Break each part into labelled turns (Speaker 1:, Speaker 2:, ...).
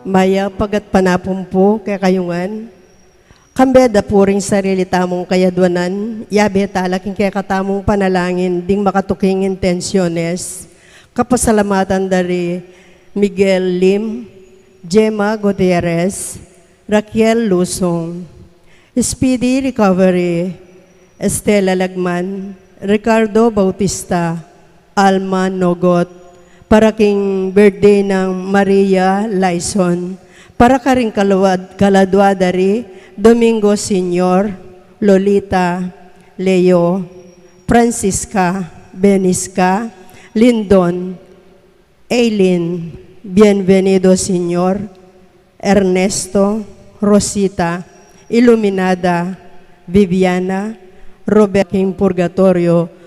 Speaker 1: Maya pagat panapumpo kay kayungan, kambeda puring sarili tamong kayadwanan, yabe talaking kay katamong panalangin, ding makatuking intensyones, kapasalamatan dari Miguel Lim, Gemma Gutierrez, Raquel Lusong, Speedy Recovery, Estela Lagman, Ricardo Bautista, Alma Nogot, para king birthday ng Maria Laison, para ka rin kaladwa dari Domingo Senior, Lolita, Leo, Francisca, Benisca, Lindon, Aileen, Bienvenido Senior, Ernesto, Rosita, Iluminada, Viviana, Robert King Purgatorio,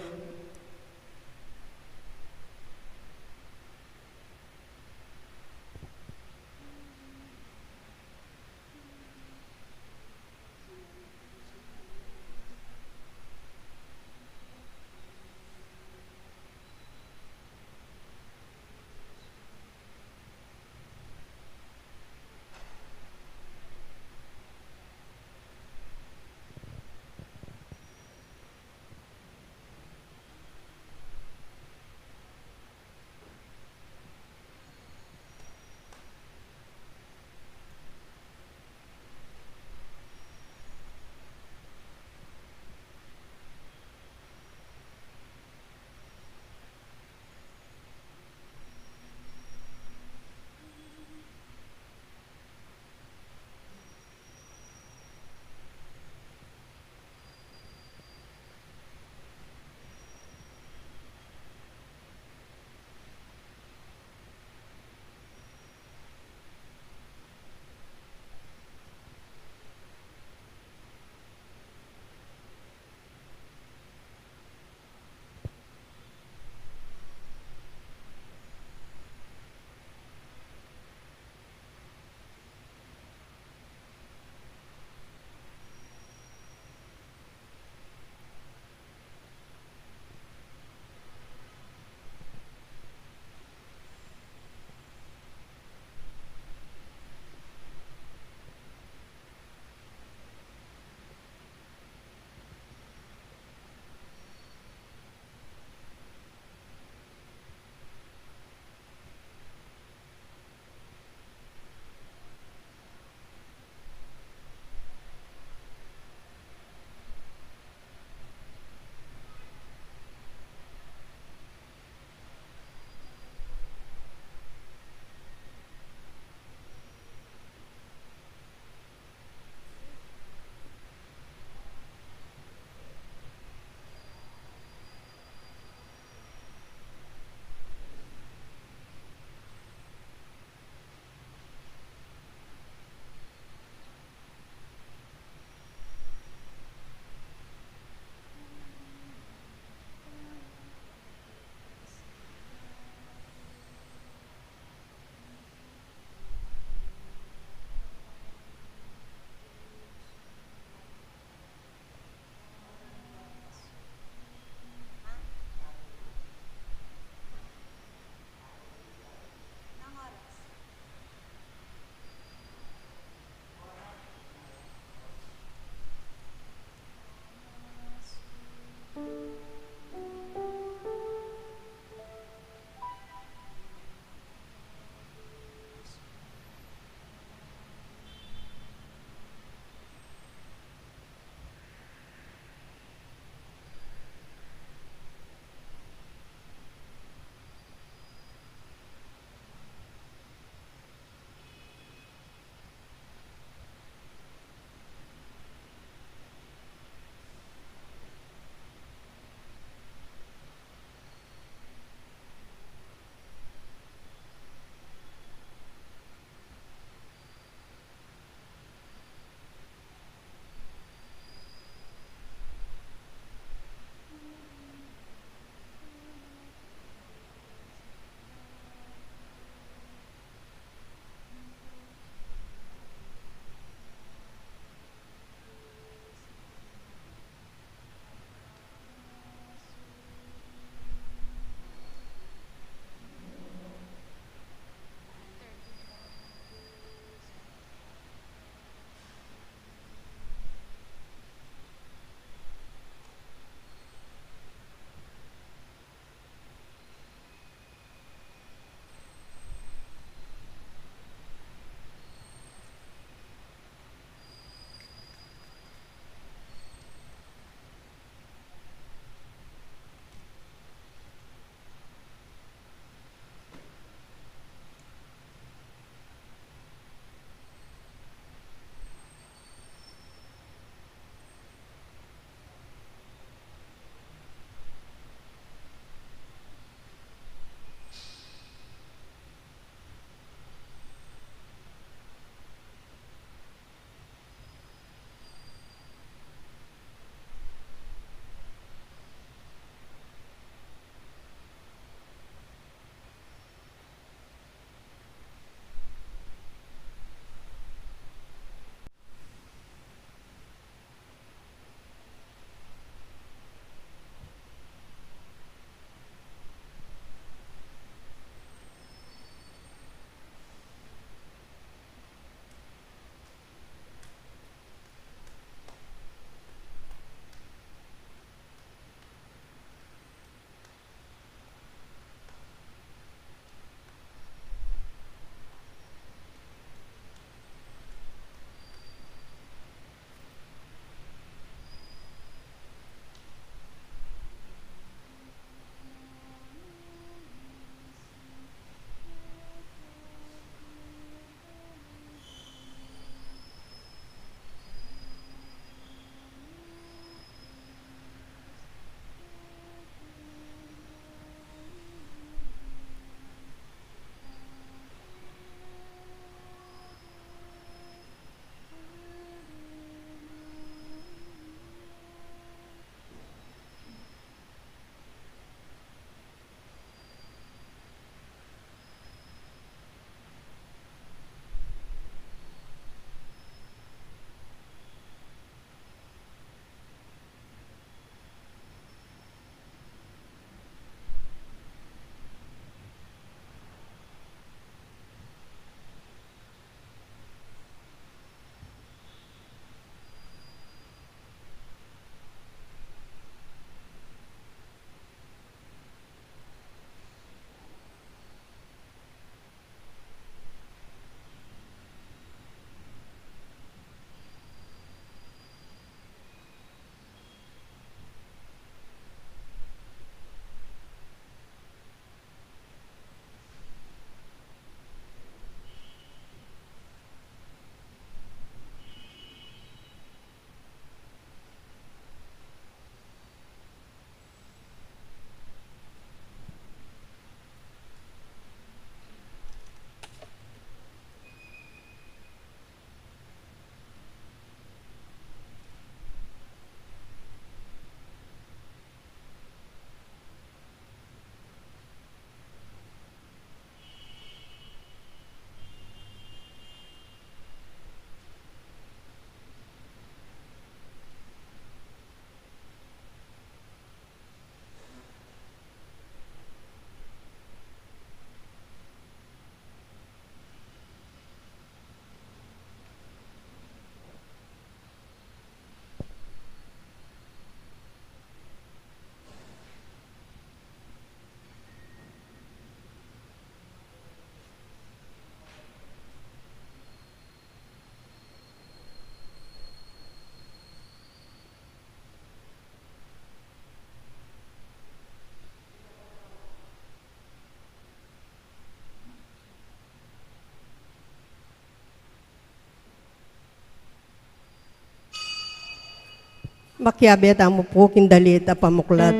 Speaker 1: Makiabe tamo po kindalit a pamuklat.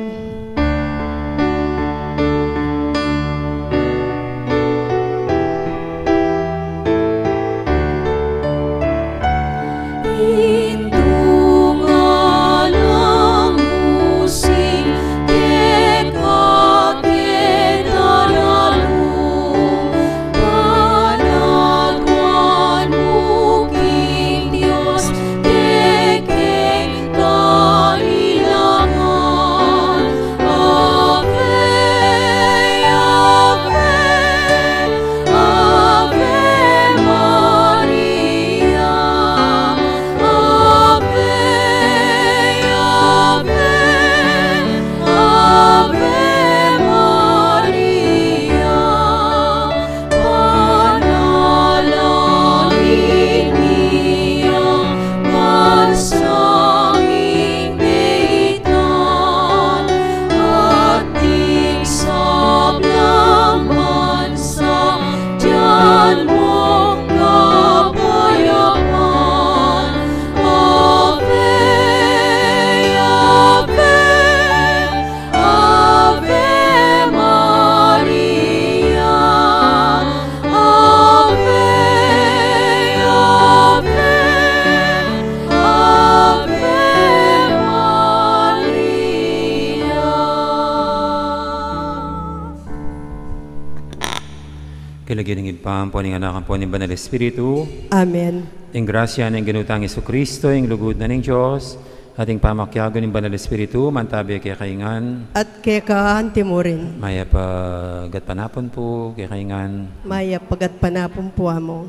Speaker 2: Kilagin pa po ng anak po ng Banal Espiritu.
Speaker 1: Amen.
Speaker 2: Ang grasya ng ginutang Jesucristo, ang lugod na ng Diyos, ating pamakyago ng Banal Espiritu, mantabi kay kaingan.
Speaker 1: At kay kahanti mo rin.
Speaker 2: Maya pagat panapon po kay kaingan.
Speaker 1: Maya pagat panapon po mo.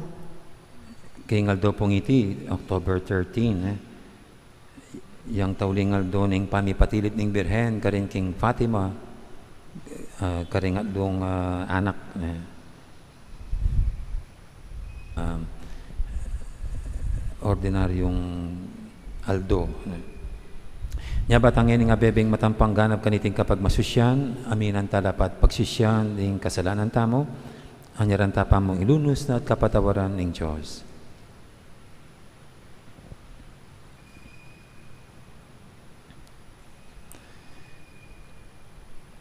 Speaker 2: Kay ngaldo pong iti, October 13. Yang taulingal doon ng pamipatilit ng Birhen, karin king Fatima, karin ngaldoong anak. Ordinaryong Aldo. Nya batangin nga bebeng matampang ganap kaniting kapag masusyan, aminan talapat pagsisyan ng kasalanan tamo, anyaran tapa mong ilunus na at kapatawaran ng Diyos.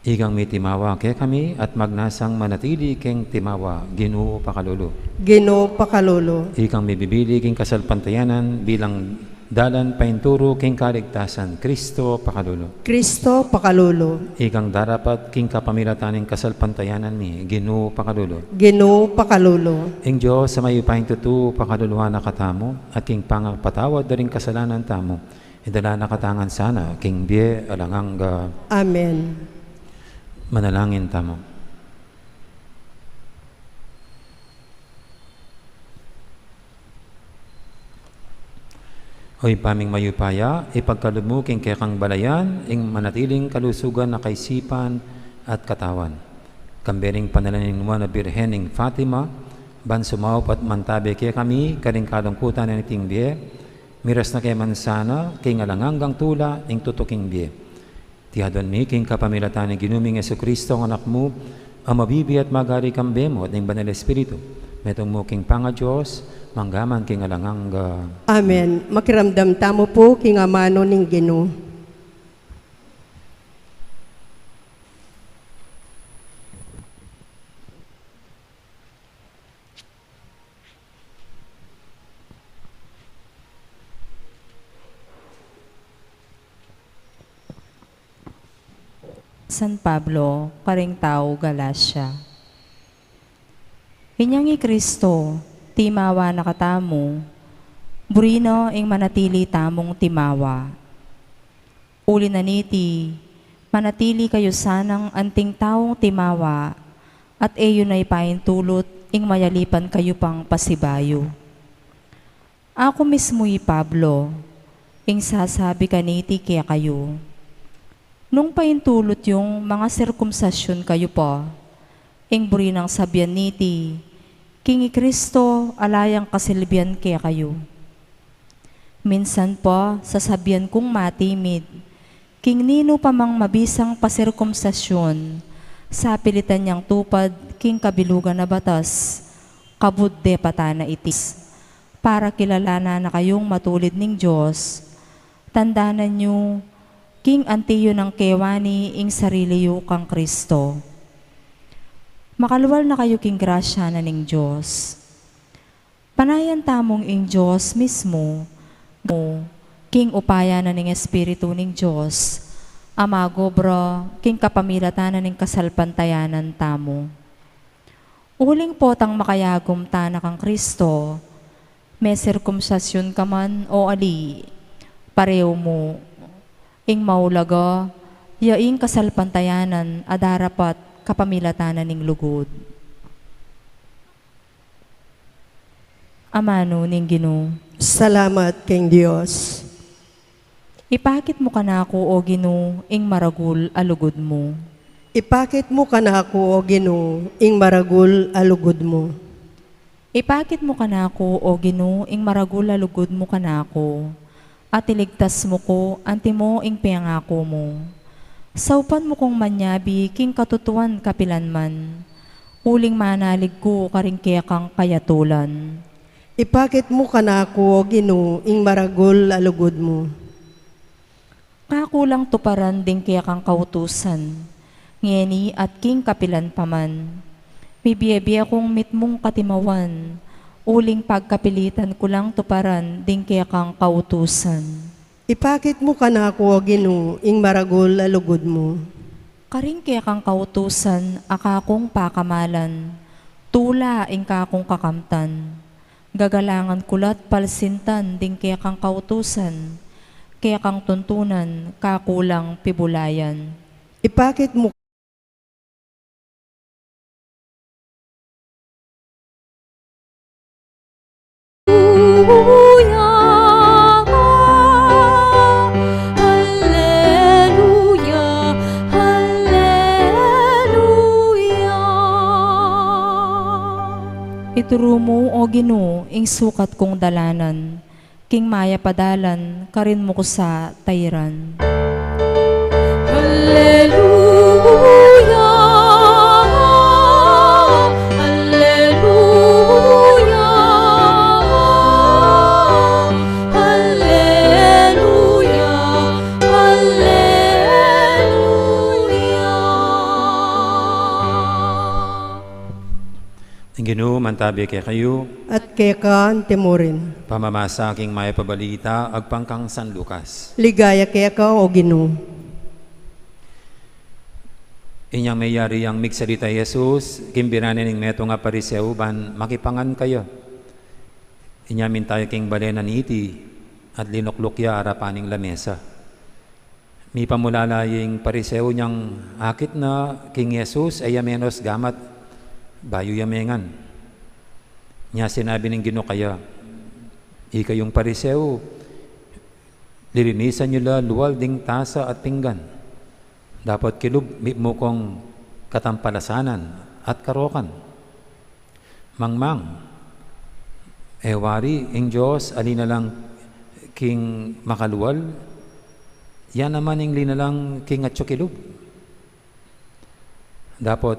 Speaker 2: Igang may timawa kaya kami at magnasang manatili keng timawa, Ginoo Pakalolo.
Speaker 1: Ginoo Pakalolo.
Speaker 2: Igang may bibili keng kasalpantayanan bilang dalan painturo keng kaligtasan, Kristo Pakalolo.
Speaker 1: Kristo Pakalolo.
Speaker 2: Igang darapat king kapamilatan ng kasalpantayanan ni Ginoo Pakalolo.
Speaker 1: Ginoo Pakalolo.
Speaker 2: Ing Diyos sa may upahing tutu pakaluluwa na katamo at king pangapatawad na rin kasalanan tamo. Idala na katangan sana king biye alangang
Speaker 1: Amen.
Speaker 2: Manalangin tamo. Hoy paming mayupaya, ipagkalumuking kay kang balayan, ing manatiling kalusugan na kaisipan at katawan. Kambering panalangin mo na Birhen ing Fatima, ban sumaup at mantabi kay kami, karing kalungkutan ng iting biye, miras na kay mansana, kay ngalanganggang tula, ing tutuking biye. Tihadon mi, king kapamilatan ng ginuming Jesucristo, ang anak mo, ang mabibi at magari kambemo at ng Banal Espiritu. Metong mo, king panga Diyos, manggaman king alangang
Speaker 1: Amen. Makiramdam tamo po, king amano ning Ginoo.
Speaker 3: San Pablo, karing tao, Galacia. Inyang Kristo, timawa na katamo, burino ing manatili tamong timawa. Uli na niti, manatili kayo sanang anting taong timawa, at eyo na ipaintulot ing mayalipan kayo pang pasibayo. Ako mismo'y Pablo, ing sasabi kaniti kaya kayo, nung paintulot yung mga sirkumsasyon kayo po, ing burinang sabyan niti, Kingi Kristo alayang kasilbihan kaya kayo. Minsan po, sasabihan kong matimid, king nino pa mang mabisang pasirkumsasyon, sa pilitan niyang tupad, king kabilugan na batas, kabudde patana itis, para kilala na kayong matulid ning Diyos, Tandanan nyo, king antiyo ng kewani ing sarili yu kang Kristo. Makaluwal na kayo king grasya na ning Diyos. Panayan tamong ing Diyos mismo, king upaya na ning Espiritu ning Diyos, amagobra king kapamilatan na ning kasalpantayanan tamo. Uling potang makayagom ta na kang Kristo, may sirkumsasyon ka man o ali, pareho mo, ing maulaga, yaing kasalpantayanan adarapat kapamilatan na ning lugod. Amano ning Ginoo.
Speaker 1: Salamat king Dios.
Speaker 3: Ipakit mo ka na ako, O Ginoo, ing maragul alugod mo.
Speaker 1: Ipakit mo ka na ako, O Ginoo, ing maragul alugod mo.
Speaker 3: Ipakit mo ka na ako, O Ginoo, ing maragul alugod mo ka na ako. At iligtas mo ko, anti mo ing piyangako mo. Saupan mo kong manyabi, king katutuan kapilanman. Uling manalig ko karing kaya kang kayatulan.
Speaker 1: Ipakit mo ka na ako, O Ginoo, ing maragul alugod mo.
Speaker 3: Kakulang tuparan ding kaya kang kautusan, ngeni at king kapilan paman. Bibiyabiya kong mitmong katimawan, uling pagkapilitan ko lang tuparan ding kaya kang kautusan.
Speaker 1: Ipakit mo ka na ako, O Ginoo, ing maragul alugod mo.
Speaker 3: Karing kaya kang kautusan, akakong pakamalan, tula ing kakong kakamtan. Gagalangan kulat palsintan ding kaya kang kautusan, kaya kang tuntunan, kakulang pibulayan.
Speaker 1: Ipakit mo
Speaker 3: Ituro mo, O Ginoo, ing sukat kong dalanan, king maya padalan, karin mo ko sa tayran. Hallelujah! Hallelujah! Hallelujah! Hallelujah!
Speaker 2: Ang Ginoo mantabi kay kayo,
Speaker 1: at kaya ka temurin.
Speaker 2: pamamasa aking may pabalita, agpangkang San Lucas.
Speaker 1: Ligaya kaya ka, O Ginoo.
Speaker 2: Inyang mayari ang migsalita Jesus, kimbiranin ng meto nga pariseo ban, makipangan kayo. Inyamin tayo king balenan iti, at linuklukya arapaning lamesa. Mi pamulalaying pariseo niyang akit na king Jesus ay menos gamat, bayo yamengan. Niya sinabi ng Ginoo kaya, ikayong pariseo, lilinisan nyo la luwal ding tasa at pinggan. Dapat kilub mo kong katampalasanan at karokan. Mangmang, ewari, ing Diyos, alina lang king makaluwal, yan naman ing linalang king at kilub. Dapat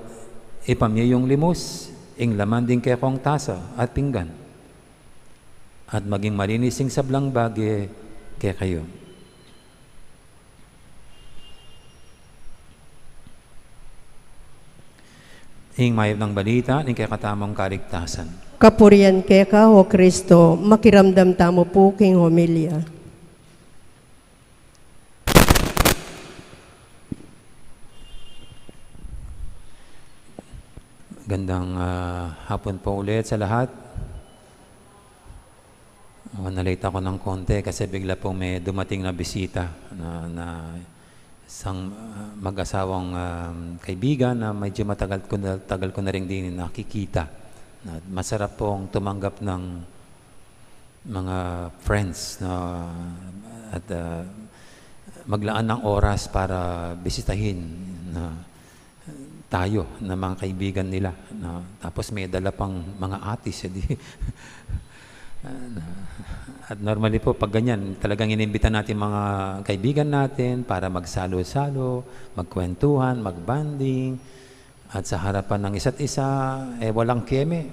Speaker 2: ipamya yung limos, ing laman din kaya kong tasa at pinggan. At maging malinising sablang bagay kaya kayo. Ing mayab ng balita, ing kaya katamang kaligtasan.
Speaker 1: Kapurian kaya ka, O Kristo, makiramdam tamo po king homilya.
Speaker 2: Gandang hapon po ulit sa lahat. Nalate ako ng konti kasi bigla po may dumating na bisita na isang mag-asawang kaibigan na medyo tagal ko na rin din nakikita. Masarap pong tumanggap ng mga friends at maglaan ng oras para bisitahin tayo na mga kaibigan nila. Tapos may dala pang mga atis. At normally po pag ganyan, talagang inimbita natin mga kaibigan natin para magsalo-salo, magkwentuhan, magbanding, at sa harapan ng isa't isa, walang keme.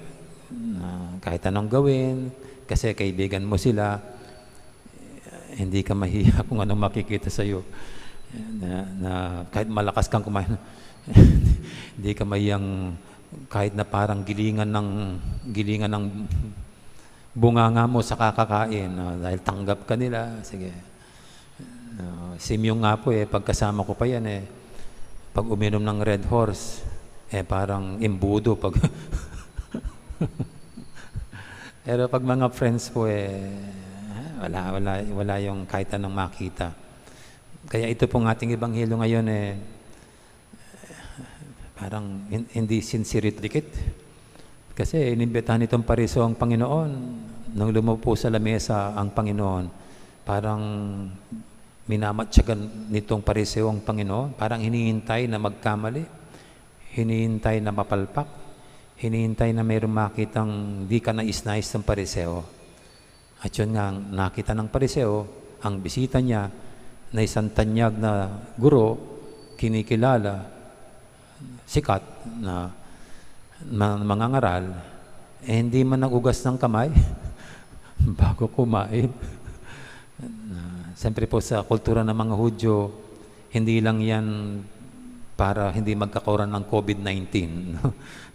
Speaker 2: Kahit anong gawin, kasi kaibigan mo sila, hindi ka mahiya kung anong makikita sa iyo. Na kahit malakas kang kumain, hindi ka mahiyang kahit na parang gilingan ng bunganga mo sa kakakain, dahil tanggap ka nila. Sige. Simyong nga po pagkasama ko pa yan pag uminom ng Red Horse, parang imbudo pag pero pag mga friends po wala yung kahit anong makita. Kaya ito pong ating ebanghelyo ngayon parang hindi sincere dikit. Kasi inimbitahan itong pariso ang Panginoon. Nung lumupo sa lamesa ang Panginoon, parang minamatyagan nitong pariseo ang Panginoon. Parang hinihintay na magkamali, hinihintay na mapalpak, hinihintay na mayroong makitang di ka nais-nais ng pariseo. At yun nga, nakita ng pariseo, ang bisita niya na isang tanyag na guro, kinikilala, sikat na mangangaral, hindi man nagugas ng kamay bago kumain. Siyempre po sa kultura ng mga Hudyo, hindi lang yan para hindi magkakaroon ng COVID-19,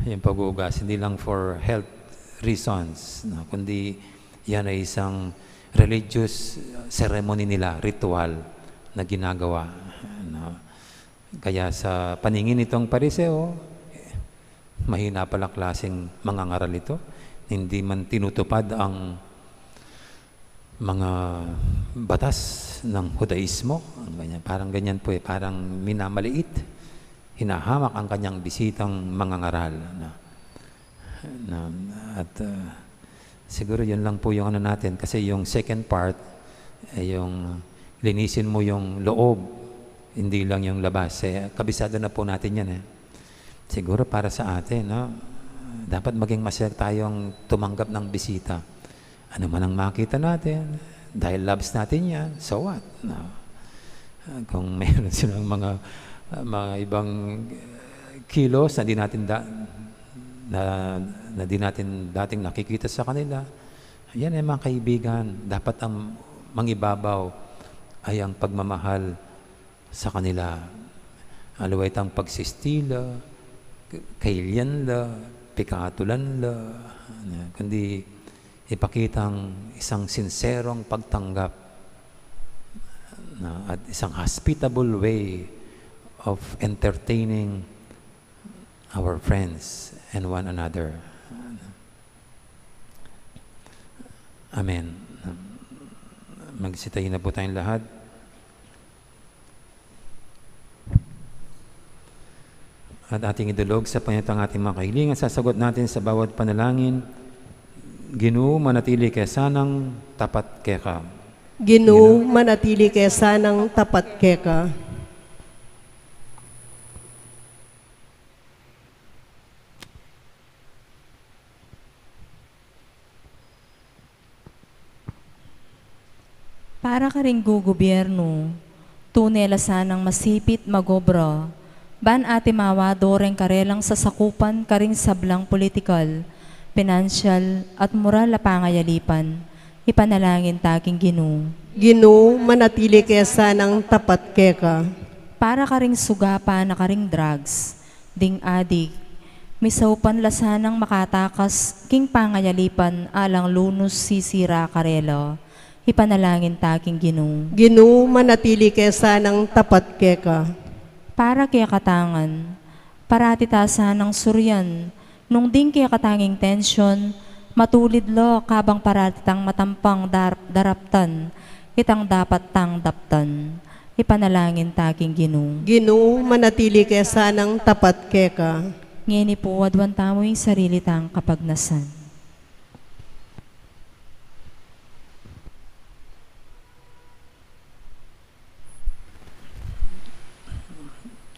Speaker 2: yung pag-ugas, hindi lang for health reasons, kundi yan ay isang religious ceremony nila, ritual na ginagawa. Kaya sa paningin nitong pariseo, mahina pala klaseng mangangaral ito. Hindi man tinutupad ang mga batas ng Judaismo. Parang ganyan po parang minamaliit. Hinahamak ang kanyang bisitang mangangaral. Siguro yun lang po yung natin. Kasi yung second part, yung linisin mo yung loob, hindi lang yung labas. Kabisado na po natin yan. Siguro para sa atin, dapat maging masaya tayong tumanggap ng bisita. Ano man ang makita natin, dahil loves natin yan, so what? Kung mayroon silang mga ibang kilos na di natin dating nakikita sa kanila, yan mga kaibigan, dapat ang mangibabaw ay ang pagmamahal sa kanila. Aluwait ang pagsistila, kailyanla, pikatulanla, kundi ipakitang isang sinserong pagtanggap at isang hospitable way of entertaining our friends and one another. Amen. Magsitahin na po tayong lahat. At ating idulog sa Panginoon ang ating mga kahilingan. Sasagot natin sa bawat panalangin. Ginoo, manatili kay sanang tapat keka.
Speaker 1: Ginoo, manatili kay sanang tapat keka.
Speaker 3: Para ka ring gugobyerno, tunela sanang masipit magobra, ban ati mawado rin karelang sa sakupan karing sablang politikal, financial at moral na pangayalipan, ipanalangin taking Ginoo.
Speaker 1: Ginoo, manatili kay sanang tapat keka.
Speaker 3: Para ka ring sugapa na karing drugs, ding adik, misaupan lasanang makatakas king pangayalipan alang lunus sisira karelo, ipanalangin taking Ginoo.
Speaker 1: Ginoo, manatili kay sanang tapat keka.
Speaker 3: Para kaya katangan, parati tasa ng suryan, nung ding kaya katanging tensyon, matulid lo kabang parati tang matampang daraptan, itang dapat tang daptan, ipanalangin taking Ginoo.
Speaker 1: Ginoo, manatili kay sanang tapat keka.
Speaker 3: Ngini po wadwan tamo yung sarili tang kapagnasan.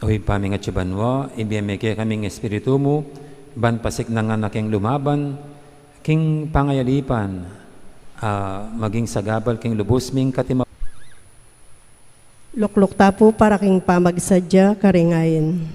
Speaker 2: Oy paming at sibanwa, ibiyameke kaming espiritu mo, ban pasik na nga naking lumaban, king pangayalipan, maging sagabal king lubos ming katima.
Speaker 1: Lukluk tapo para king pamagsadya karingayin.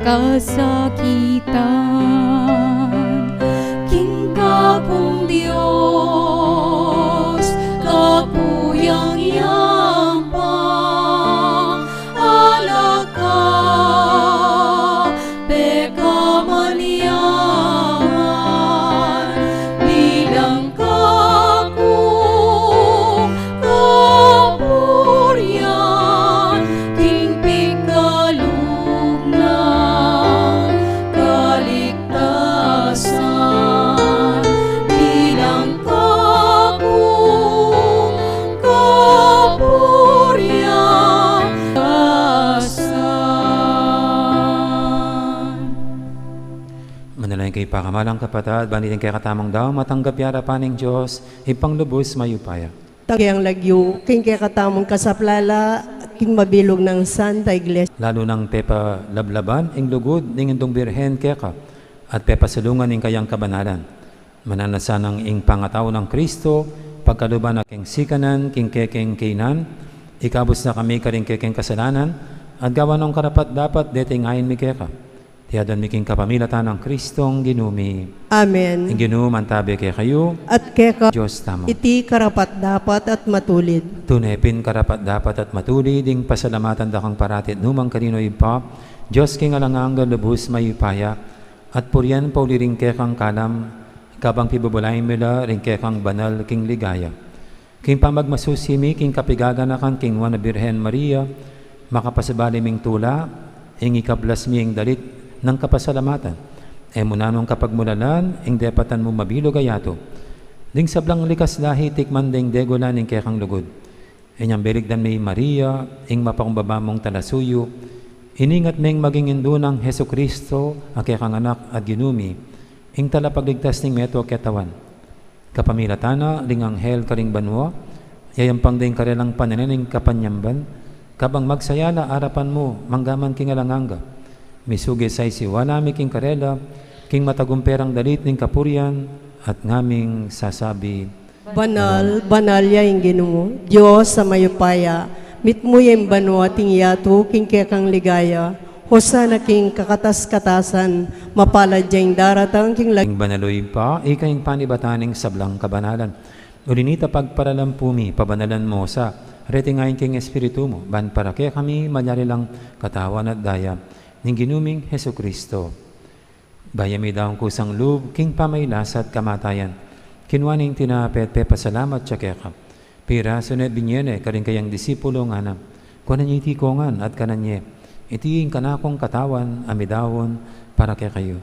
Speaker 4: kasakitan. King kakong Diyos, kakuyang yampang, alaka, peka manyaman, bilang kakong kapuryan, king pikalog ng kaligtasan, bilang kakong kapuryan, kasan.
Speaker 2: Manalangin kay pakamalang kapatad, banitin kay katamang daw, matanggap yara paning Diyos, ipanglubos mayupaya.
Speaker 1: Tagyang lagyo, king kaya katamong kasaplala, king mabilog ng Santa Iglesia.
Speaker 2: Lalo ng pepa lablaban, ing lugod, ning indong birhen keka, at pepa salungan ing kayang kabanalan. Mananasan ng ing pangataw ng Kristo, pagkaluban na king sikanan, king kekeng kainan, ikabos na kami karing kekeng kasalanan, at gawa ng karapat dapat deting ayin mi keka. Tiyadan mi king kapamilatan ng Kristong ginumi.
Speaker 1: Amen.
Speaker 2: Ing ginum antabi kay kayo,
Speaker 1: At kaya
Speaker 2: Diyos tamo.
Speaker 1: iti karapat dapat at matulid.
Speaker 2: Tunepin karapat dapat at matuli ding pasalamatan dakang paratit numang kanino ipa, Diyos king alanganga lubos mayupaya, at purian pauliring kekang kalam, kabang pibubulayin mila ring kekang banal king ligaya. King pamagmasusimi king kapigaganakan king wana Birhen Maria, makapasabali ming tula, ing ikablas ming dalit ng kapasalamatan. E munanong kapagmulalan, ing depatan mo mabilog ayato. Ding sablang likas lahi, tikman ding degolan ing kekang lugod. Inyang beligdan may Maria, ing mapakumbaba mong talasuyo, iningat ming maging indo ng Heso Kristo, ang kekang anak at ginumi, ing talapagligtas ning meto ketawan. Kapamilatana, ling anghel karing banwa, yayampang ding karelang pananening kapanyamban, kabang magsayala arapan mo, manggaman king alanganga. Misuge say si walami king karela, king matagumperang dalit ning kapuryan, at ngaming sasabi,
Speaker 1: Banal, banal ya yung Ginoo, Diyos sa mayupaya, mitmo yung banwa ting yato, king kekang ligaya, hosana king kakatas-katasan, mapalad yung daratang king
Speaker 2: ing banaloy pa, ikaing panibataning sablang kabanalan. Ulinita pagparalampumi, pabanalan mo sa retingayin king espiritu mo, ban para kaya kami malyari lang katawan at daya, ning ginuming Heso Kristo. Bayami daw kusang loob, king pamaylasat kamatayan. Kinwaning tinapet, pasalamat siya kekap. Pira sunet binyene, karing kayang disipulo nga na, kunan niya itikongan at kananye, itiing kanakong katawan, amidawon, para kay kayo.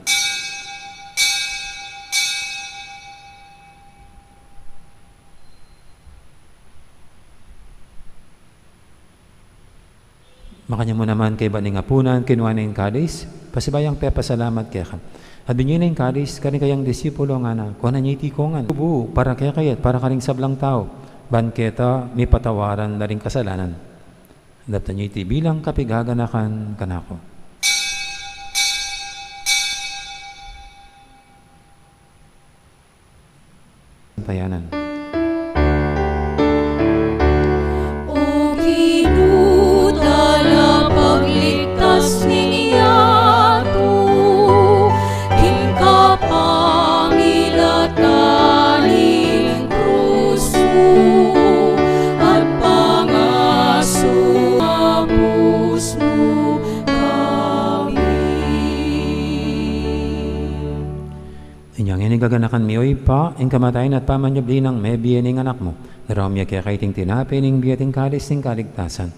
Speaker 2: Makanya mo naman kay baning apunan, kinuha na yung kalis, pasibayang pasalamat kaya ka. At binyo na yung kalis, karing kayang disipulo nga na, kuha na niya itikongan. Ubu, para kaya kayat, para karing sablang tao, banketa, may patawaran na rin kasalanan. Dapta niyo iti bilang kapigaganakan kanako. Tayanan.
Speaker 4: Pagligtas ninyato, king kapangilataning kruso, at pangaso apus mo kami.
Speaker 2: Inyang inigaganakan miyoy pa, ing kamatayin at pamanyabli ng may biyening anak mo, naramya kaya kaiting tinapin, ing biyating kalis ng kaligtasan.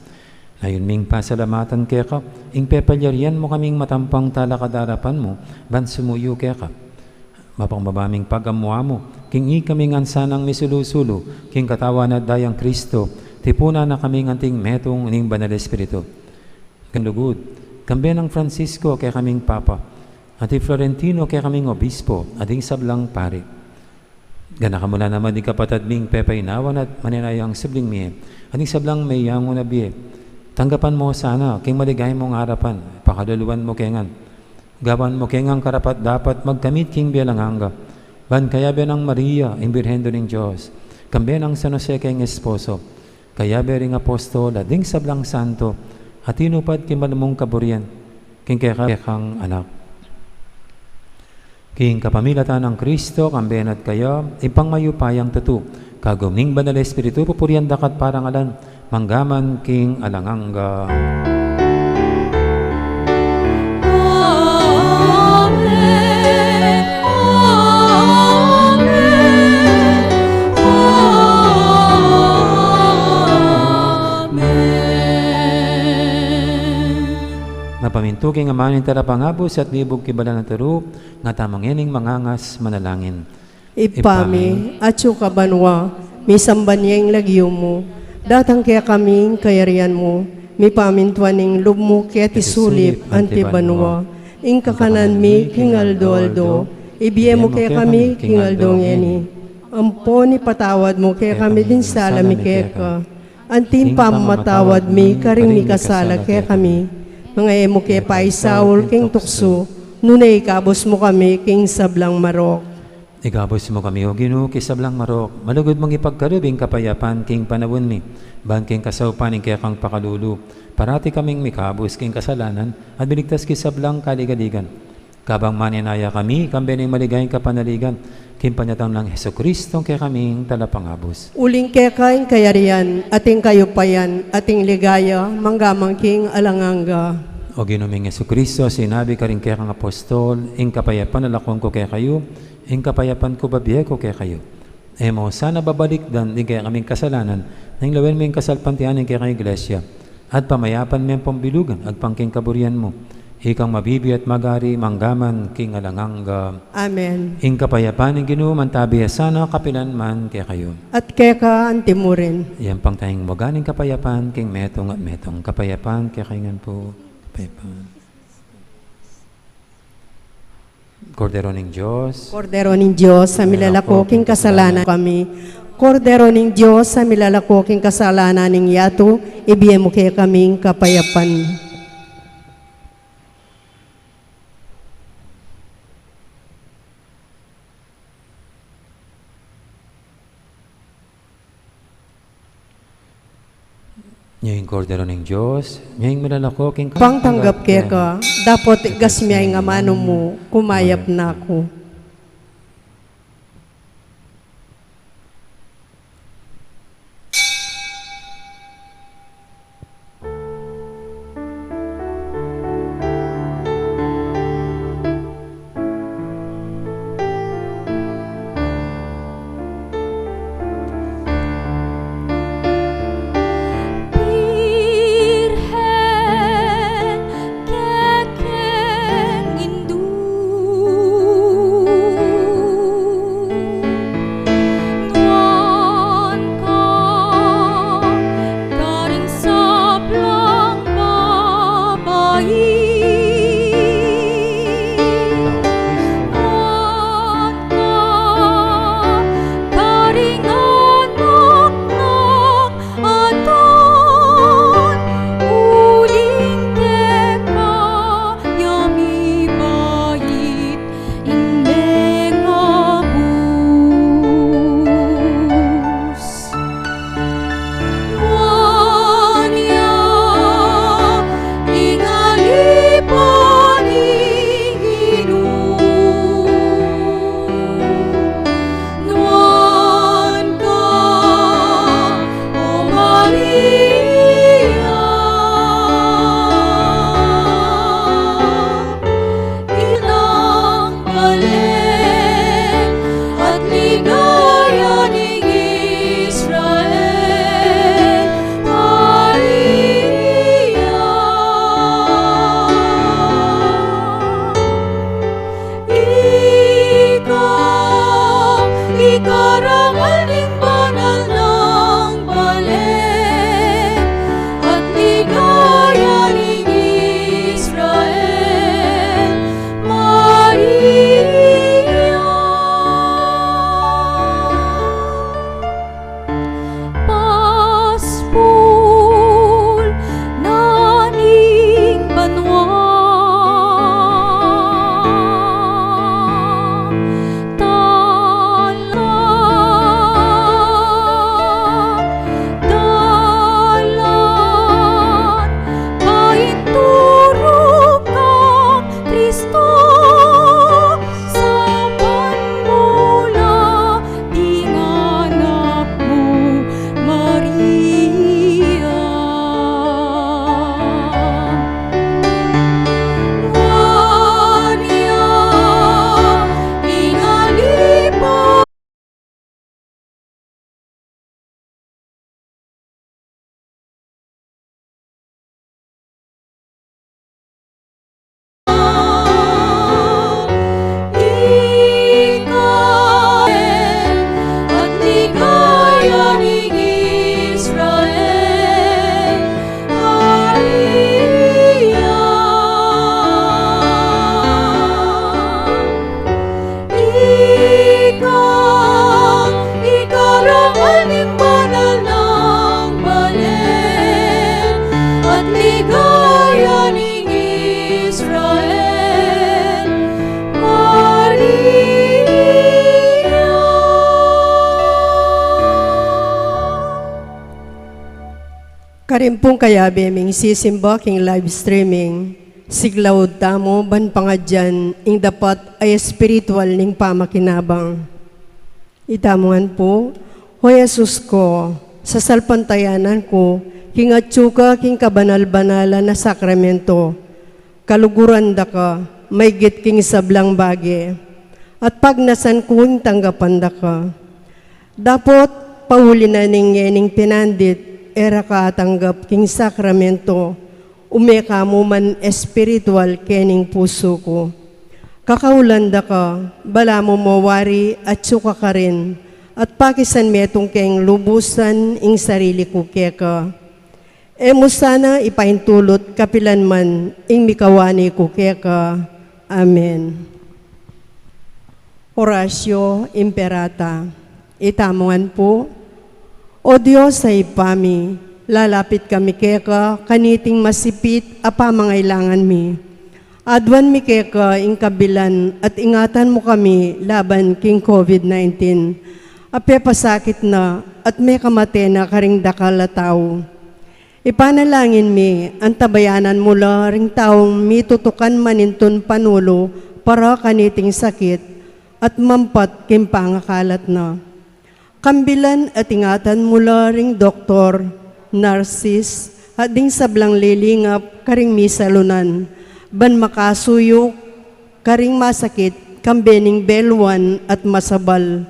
Speaker 2: Ayon ming pasalamatan keka, ing pepalyarian mo kaming matampang talakadarapan mo, ban sumuyo keka. Mapangbabaming pagamuha mo, king kaming ansanang misulusulo, king katawan at dayang Kristo, tipuna na kaming anting metong ning banal espiritu. Kanlugod, kambe ng Francisco kaya kaming papa, at Florentino kaya kaming obispo, ating sablang pari. Gana ka mula naman di kapatad ming pepainawan at maninayang sabling miye, ating sablang may yango na biye. Tanggapan mo sana, king maligay mong harapan, pakaluluan mo kengan. Gawan mo kengang karapat dapat magkamit king bialanganga. Ban kaya be ng Maria, imbirhendo ng Diyos. Kambe ng San Jose king esposo. Kaya be ring apostol, ading sablang santo, at tinupad king malamong kaburian. king kekang anak. King kapamilatan ng Kristo, kambenat kayo, ipangmayupayang tutu. Kagumning banal Espiritu, pupurian dakat parangalan, manggaman king alangangga. Napamintuking amanin tarapangabos at libog kibala ng taro, nga tamang ining mangangas manalangin.
Speaker 1: Ipami, at kabanwa, may sambanyeng lagyo mo, datang kaya kaming kayarian mo, may pamintuaning lub mo kaya tisulip, antibanwa, ing kakanan mi kingaldo-aldo, ibiye mo kaya kami kingaldong yeni, ampo ni patawad mo kaya kami din sala mi kaya ka, antim pamatawad mi karing mi kasala kaya kami, mga emo kaya paisaul king tukso, nunay kabos mo kami king sablang marok.
Speaker 2: Igabos mo kami, O Ginoo, kisablang marok, malugod mong ipagkarubing kapayapan king panawon mi, ban king kasaupan ing kaya kang pakalulu, parati kaming mikabos king kasalanan, at biligtas kisablang kaligaligan. Kabang maninaya kami, kambening maligayang kapanaligan, king panyatang ng Heso Kristo kaya kaming talapangabos.
Speaker 1: Uling kekain kayarian, ating kayupayan, ating ligaya, manggamang king alanganga.
Speaker 2: O Ginoong Heso Kristo, sinabi ka rin kaya kang apostol, ing kapayapan nalakon ko kaya kayo, ing kapayapan ko babiye ko kaya kayo. Emo, sana babalik dan di kaya kaming kasalanan, nang lawin mo yung kasalpantianin kaya kang iglesia, at pamayapan mo yung pambilugan, at pangking kaburian mo, ikang mabibi at magari, manggaman, king alanganga.
Speaker 1: Amen.
Speaker 2: Ing kapayapan ng Ginoo, mantabiya sana kapilan man kaya kayo.
Speaker 1: At keka antimurin.
Speaker 2: Yan pang tayong maganing kapayapan, king metong at metong. Kapayapan, kaya kayo po. Kapayapan. Kordero ng Diyos.
Speaker 1: Kordero ng Diyos, sa milalako king kasalanan kami. Kordero ng Diyos, sa milalako king kasalanan ng yato, ibiye mo kaya kaming kapayapan.
Speaker 2: Ngayong kordero ng Diyos, ngayong milalako king
Speaker 1: Pangtanggap kaya ka, dapat gasmiyay nga mano mo, kumayap na ako.
Speaker 4: Birhen kekeng indu, nuan ka garing sablang babayi. Nuan ka garing anak ng aton, uling keka yami bayit in mengabus. Nuan ya ingalipan iginu, nuan ka o Maria, ilang balen at ligaya ning Israel, Maria. Ikaw, ikarangal ning banal ng balen, at ligaya ning Israel, Maria. Paspul naning banwa, tala
Speaker 1: Karimpong kaya beming sisimba king live streaming. Siglaod tamo ban pangadyan ing dapat ay spiritual ning pamakinabang. Itamungan po, O Jesus ko, sa salpantayanan ko, king atsuka king kabanal-banala na sakramento, kaluguran da ka, may git king sablang bagi, at pag nasan kong tanggapan da ka. Dapat pauli na ning pinandit, era ka tanggap king sakramento, umeka mo man espiritual kening puso ko. Kakaulanda ka, bala mo mawari at suka ka rin, at pakisan metong keng lubusan ing sarili ko keka. Mo sana ipaintulot kapilan man ing mikawani ko keka. Amen. Horatio Imperata. Itamungan po, O Diyos sa ipami, lalapit kami keka, kaniting masipit apa mangailangan mi. Adwan mi keka ing kabilan at ingatan mo kami laban king COVID-19. Ape pasakit na at may kamate na karing dakala tao. Ipanalangin mi ang tabayanan mula ring taong mitutukan maninton panulo para kaniting sakit at mampat kim pangakalat na. Kambilan at ingatan mula ring doktor, Narcis, at ding sablang lilingap, karing misalunan, ban makasuyok, karing masakit, kambening belwan at masabal.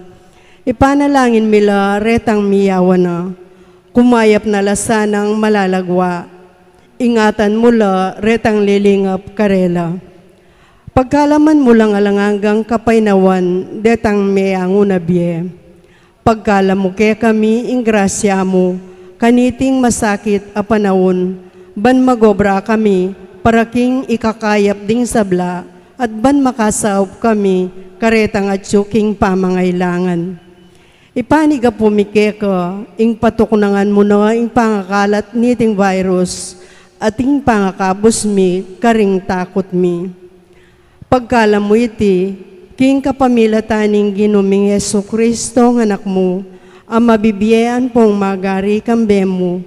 Speaker 1: Ipanalangin mila retang miyawa na, kumayap na lasanang malalagwa, ingatan mula retang lilingap karela. Pagkalaman mulang alangangang kapainawan, detang meangunabye. Pagkalamuke kami, ing grasya mo, kaniting masakit a panahon, ban magobra kami, para king ikakayap ding sabla, at ban makasaop kami, karetang at syuking pamangailangan. Ipaniga pumike ka, ing patuknangan mo na ing pangakalat niting virus, at ing pangakabos mi, karing takot mi. Pagkala mo iti, king kapamilataning ginuming Yesu Kristo ng anak mo, ang mabibiyayan pong magari kambe mo,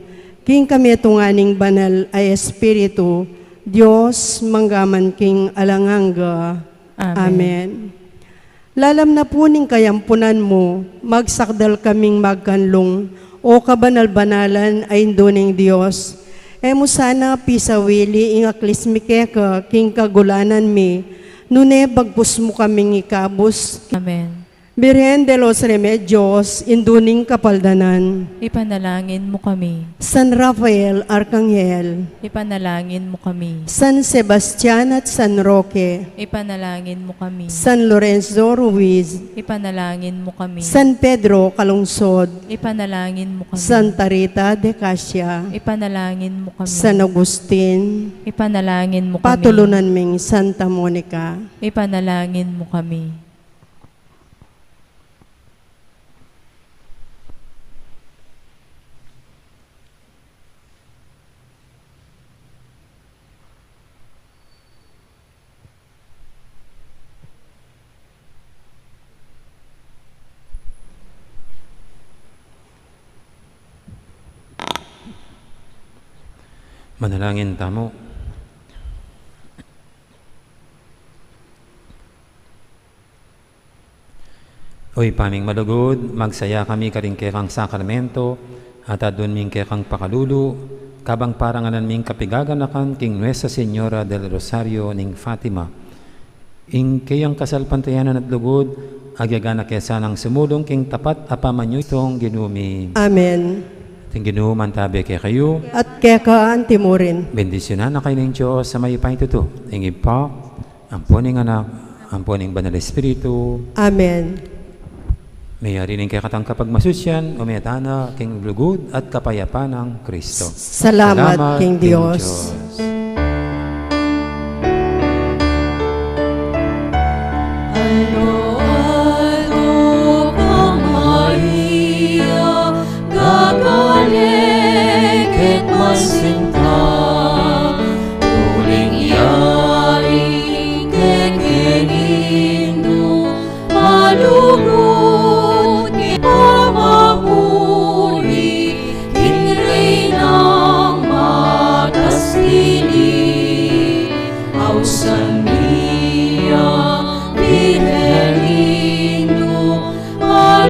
Speaker 1: king kami tunganing banal ay Espiritu, Diyos manggaman king alanganga. Amen. Lalam na po ning kayampunan mo, magsakdal kaming magkanlong, o kabanal-banalan ay induning Diyos. Mo sana pisawili ing aklismikeka king kagulanan mi, nune bagpus mo kaming ikabos.
Speaker 3: Amen.
Speaker 1: Birhen de los Remedios, induning kapaldanan.
Speaker 3: Ipanalangin mo kami.
Speaker 1: San Rafael Arcangel,
Speaker 3: Ipanalangin mo kami.
Speaker 1: San Sebastian at San Roque,
Speaker 3: Ipanalangin mo kami.
Speaker 1: San Lorenzo Ruiz,
Speaker 3: Ipanalangin mo kami.
Speaker 1: San Pedro Calungsod,
Speaker 3: Ipanalangin mo kami.
Speaker 1: Santa Rita de Casia,
Speaker 3: Ipanalangin mo kami.
Speaker 1: San Agustin,
Speaker 3: Ipanalangin mo kami.
Speaker 1: patulunan ming Santa Monica.
Speaker 3: Ipanalangin mo kami.
Speaker 2: Manalangin tamo. Oy paming malugod, magsaya kami karing kekang sakramento, at adun ming kekang pakalulu, kabang paranganan ming kapigaganakan king Nuestra Señora del Rosario ning Fatima. Ing kayang kasalpantayanan at lugod, agyagana kesa ng sumulong king tapat apamanyo itong ginumi.
Speaker 1: Amen.
Speaker 2: Ting ginuman tabi kay kayo,
Speaker 1: At kekaan timurin.
Speaker 2: bendisyonan na kayo ng Diyos sa may paituto. Ing ipa, ang puning anak, ang puning banal Espiritu,
Speaker 1: Amen.
Speaker 2: may arining kay katang kapag masusyan, umetana, king lugod at kapayapa ng Kristo.
Speaker 1: Salamat, King Diyos.